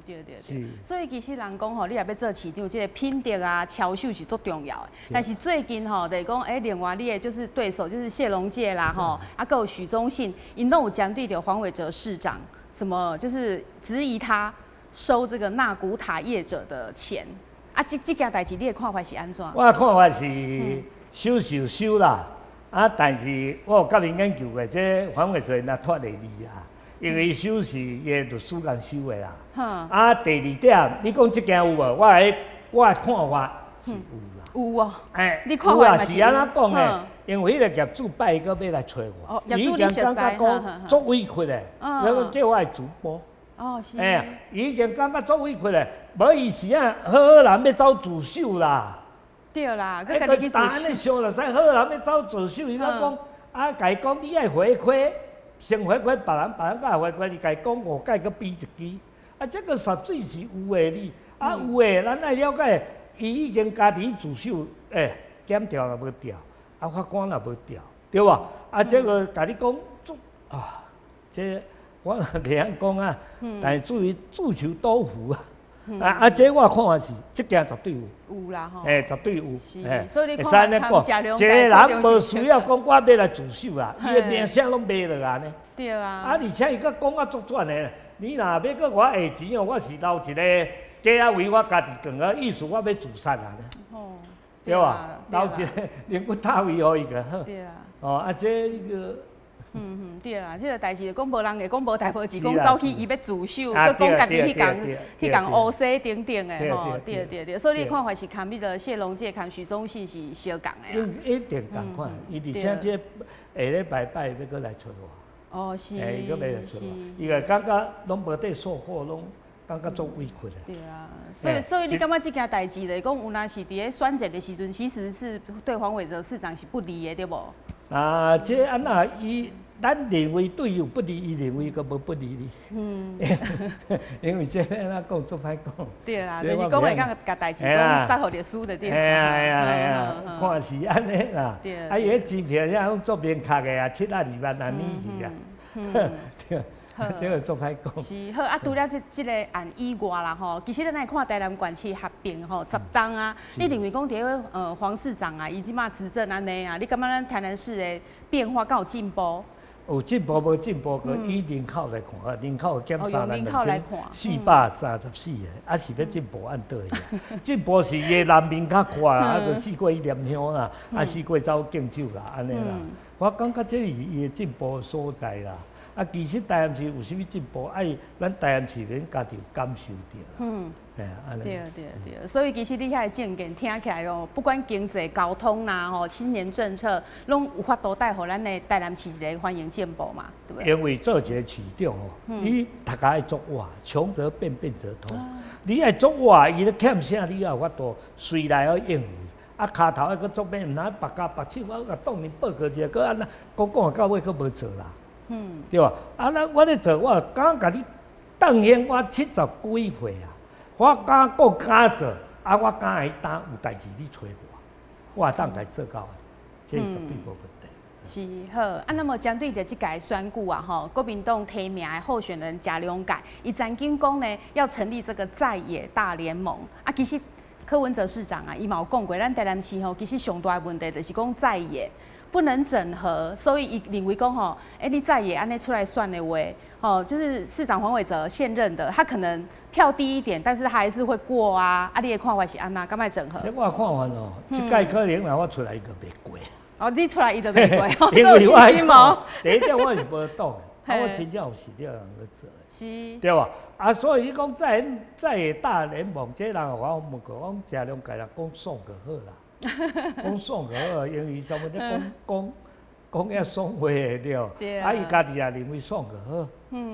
S1: 对。所以其实人讲吼，你也要做市长，这个品德啊、操守是足重要的。但是最近吼，就是讲，另外你的就是对手就是谢龙介啦，吼，还有许宗信，因都有针对着黄伟哲市长，什么就是质疑他收这个纳古塔业者的钱。这件代志，你的看法是安怎？
S2: 我的看法是收啦，但是我有甲伊研究过，这黄伟哲若脱离你啊。因为收是伊的律师人收的啦。第2点，你讲这件有无？我的看法是有啦。
S1: 有哦。你看法
S2: 是安怎讲的？因为迄个业主拜个要来找我，
S1: 业主你熟悉？
S2: 讲足委屈的，叫我来主播。
S1: 是。
S2: 伊已经感觉足委屈的，无伊是好人要走自首啦。
S1: 对啦，佮家己去自
S2: 安尼想就使好啦，要走自首，伊讲啊，家己讲你爱回馈，先回馈别人，别人甲回馈，你家己讲5届佮比1支，啊，这个实际是有诶哩，啊有诶，咱爱了解，伊已经家己自首，检调也无调，啊法官也无调，对吧？啊，这个甲你讲啊，这我也袂晓讲啊，但是至于自求多福啊。这我看法是，这件绝对有。
S1: 有啦吼。
S2: 绝对有。
S1: 所以你看他们家
S2: 一个人无需要讲我要来自首啦，伊的名声拢卖落安尼。
S1: 对啊。
S2: 而且伊佫讲啊足转的，你若要佫我下钱哦，我是留一个鸡仔为我家己养啊，意思我要自杀啊。哦。对吧？留一个灵骨塔位互伊个好。对啊。哦，这个。
S1: 对啦，这个代志讲无人会讲无代无志，讲走去伊要自首，佮讲家己去共乌西等等的吼，对，所以你看法是看迄个谢龙介、看许忠信是相共的。
S2: 一定共款，伊而且这下礼拜要搁来找我。
S1: 哦，是。
S2: 搁要来找我，伊个感觉拢无得收获，拢感觉足委屈的。
S1: 对啊，所以你感觉这件代志来讲，有若是伫咧选择的时阵，其实是对黄伟哲市长是不利的，对无？
S2: 啊，这安那伊。咱认为对有不利，伊认为佫无不利哩。因为这安怎讲做歹讲。
S1: 对啦，就是讲会讲甲代志讲杀互律师的对。
S2: 看是安尼啦。对。啊，伊迄支票遐拢做明确的啊，7啊2万啊免去啊。对。这个做歹讲。
S1: 是好啊，除了这个案以外啦吼，其实咱来看台南县市合并吼10档啊，你认为讲伫个黄市长啊，伊即马执政安尼啊，你感觉咱台南市的变化敢有进步？
S2: 有进步无进步？佮以人口来看啊，人口减32434个，啊是要进步按倒去。进步是伊个人民较快啊，就四过伊念香啦，啊四过走敬酒啦，安尼啦。我感觉这是伊个进步所在啦。啊，其实台南市有啥物进步？爱咱台南市人家己有感受到。安尼。
S1: 对，所以其实你遐政见听起来哦，不管经济、交通啦、吼青年政策，拢有法度带互咱的台南市一个欢迎进步嘛，对不对？
S2: 因为做一个市长哦，你大家爱作活，穷则变，变则通。你爱作活，伊咧欠啥，你也有法度随来而应付。啊，骹头还佫作咩？毋通白家白手，我甲当年报告一下，佫安那讲到尾佫无做啦。对吧？啊，我咧做，我敢甲你当现我70几岁啊，我敢做，啊，我敢会当有代志你找我当家做到，这绝对无问题。
S1: 是好，啊，那么针对着这届选举啊，吼，国民党提名的候选人贾龙改，伊曾经讲呢，要成立这个在野大联盟。啊，其实柯文哲市长啊，伊嘛有讲过，咱台南市吼，其实上大的问题就是讲在野。不能整合，所以伊认为讲吼，你在野安尼出来算的话，吼，就是市长黄伟哲现任的，他可能票低一点，但是他还是会过啊。啊，你的看法是安那？敢卖整合？
S2: 这我看法哦，这届可能若我出来伊就袂过。
S1: 哦，你出来伊就袂过，
S2: 因为我
S1: 信心无。
S2: 第一点我是无懂的，我真正有实力人去做。
S1: 是。
S2: 对吧？啊，所以伊讲在野大联盟，这人我问过，讲正良家人讲爽就好啦。讲爽就好，因为什么咧？讲遐爽话的对，啊，伊家己也认为爽就好，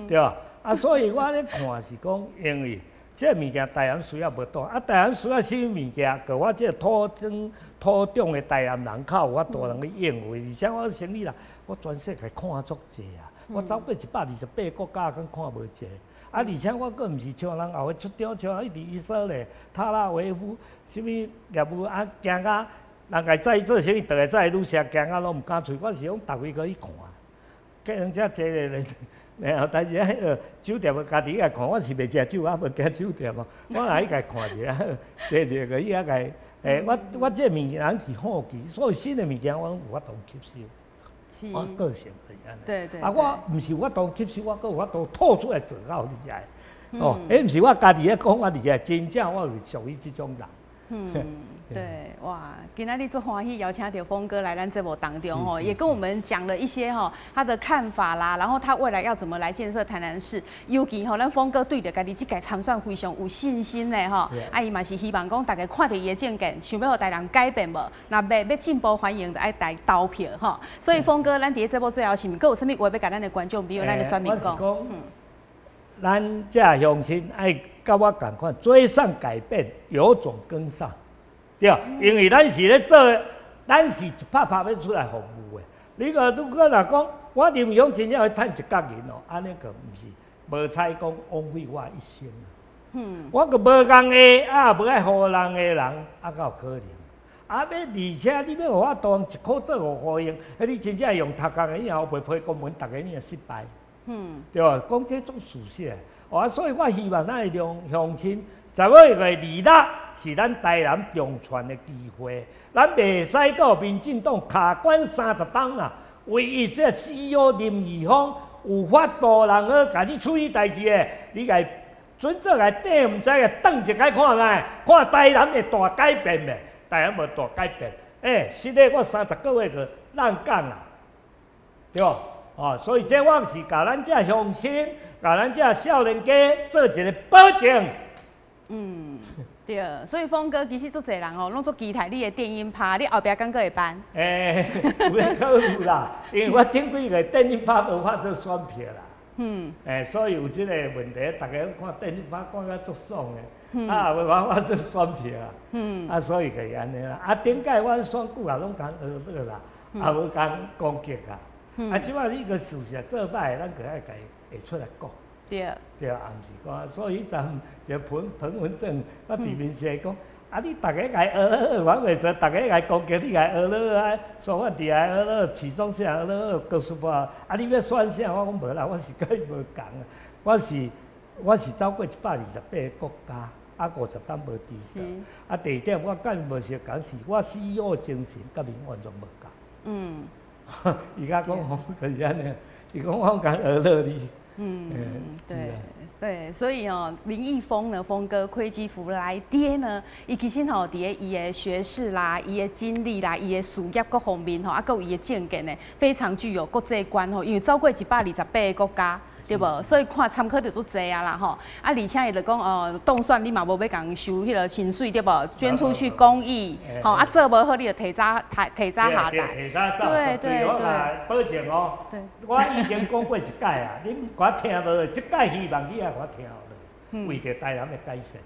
S2: 对吧？啊，所以我咧看是讲，因为这物件台南需要无多，啊，台南需要啥物件？个我这土中的台南人口，我大人去应付，而且我生理啦，我全世界看足济啊，我走过128个国家，敢看无济。啊！而且我佫毋是像人后尾出张，像一直以色列、塔拉维夫，什物业务啊，行到人家再做啥物，大家再愈写，行到拢毋敢出。我是讲逐位可以看，客人遮济个人，然后但是迄个酒店个家己来看，我是袂食酒，我无行酒店哦。我来去家看一下，坐个伊遐个，我这物件人是好奇，所以新的物件我拢有法度吸收。我个性是安尼。
S1: 对。
S2: 啊，我毋是我当吸收，我佫有法度吐出来做到厉害。哦，毋是我家己咧讲我厉害，真正我是属于这种人。
S1: 对，哇，今仔日做欢喜邀请到峰哥来咱节目当中吼，也跟我们讲了一些吼他的看法啦，然后他未来要怎么来建设台南市。尤其吼，咱峰哥对着家己这届参选非常有信心的吼，啊伊嘛是希望讲大家看到伊的政见，想要互台南改变无，那要进步欢迎，就爱来投票吼。所以峰哥，咱伫节目最后是毋？佮有啥物话要甲咱的观众朋友、咱的选民讲？
S2: 咱这乡亲爱甲我共款，追上改变，有种跟上。对，因为咱是咧做，咱是一拍要出来服务的。你如果若讲，我林永真正会趁一角银哦，安尼个毋是，无采讲枉费我一生啊。我个无工下，啊无爱互人的人，啊才有可能。啊，要而且你要互我当一箍做5块用，你真正用读工的以后袂批公文，逐个你也失败。对吧？讲这种事实，啊，所以我希望咱的乡亲，11月26是咱台南重传的机会，咱袂使到民进党卡关30冬啦。唯一这 CEO 林义峰有法度人好甲你处理代志的，你甲准做来顶，毋知个等一摆看卖，看台南会大改变袂？台南无大改变，实在我30个月个咱讲啦，对吧？哦，所以这我是甲咱这乡亲，甲咱这少年家做一个保证。
S1: 对，所以峰哥其实足侪人哦，拢做期待你的电音趴，你后壁敢搁会办？
S2: 有咧考虑啦，因为我顶几个电音趴无法做选票啦。所以有即个问题，大家看电音趴看甲足爽的，啊，无法做选票啊。所以就是安尼啦。啊，顶届我选举也拢讲学了啦，也无讲攻击啊。即摆呢个事实做歹，咱就爱家会出来讲。对，对，也毋是讲，所以迄阵就彭文正，我伫面是讲，你大家来学，我袂说大家来攻击你来学啊，说我伫来学，其中啥学，告诉我，你要选啥？我讲无啦，我是甲伊无共啊，我是走过128个国家。50担无知道，第二点我甲伊无相共，是我 CEO 精神甲伊完全无共。伊甲讲好就是安尼，伊讲我讲学了你。
S1: 对，所以哦，林义峰呢，峰哥亏基福来爹呢，伊其实吼，伫伊的学识啦、伊的经历啦、伊的事业各方面吼，佮有伊的证件呢，非常具有国际观吼，因为走过128个国家。对无？所以看参考就足济啊啦吼，而且伊就讲动算你嘛无要共收迄个薪水对无？捐出去公益，吼做无好你就提早下台。对，
S2: 保证哦。我已经讲过一届啊，恁我听无，即届希望你也我听落，为着台南的改善。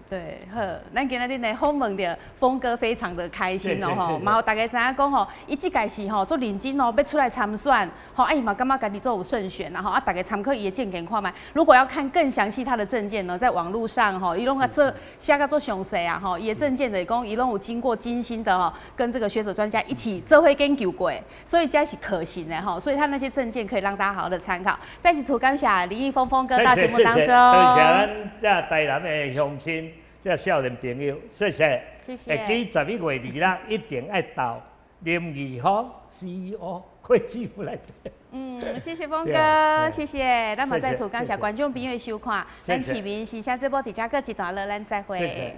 S1: 对，好，咱今日呢访问着峰哥非常的开心哦吼，嘛，大家知影讲吼，伊即届是吼做认真哦，要出来参选，吼，伊嘛感觉家己做有胜选，然后大家参考伊的证件看卖。如果要看更详细他的证件呢，在网络上吼，伊拢个做写个做详细啊吼，伊的证件就是讲伊拢有经过精心的吼，跟这个学者专家一起做伙研究过，所以这是可行的吼，所以他那些证件可以让大家好好的参考。再次感谢林义峰峰哥到节目当中，
S2: 多谢咱这台南的乡亲。这少年朋友，谢谢。
S1: 谢谢。
S2: 会记11月26一定要到林义峰 CEO 会支付来。
S1: 谢谢峰哥，谢谢。咱嘛再次感谢观众朋友的收看，咱市民时下这波底下各一段落，咱再会。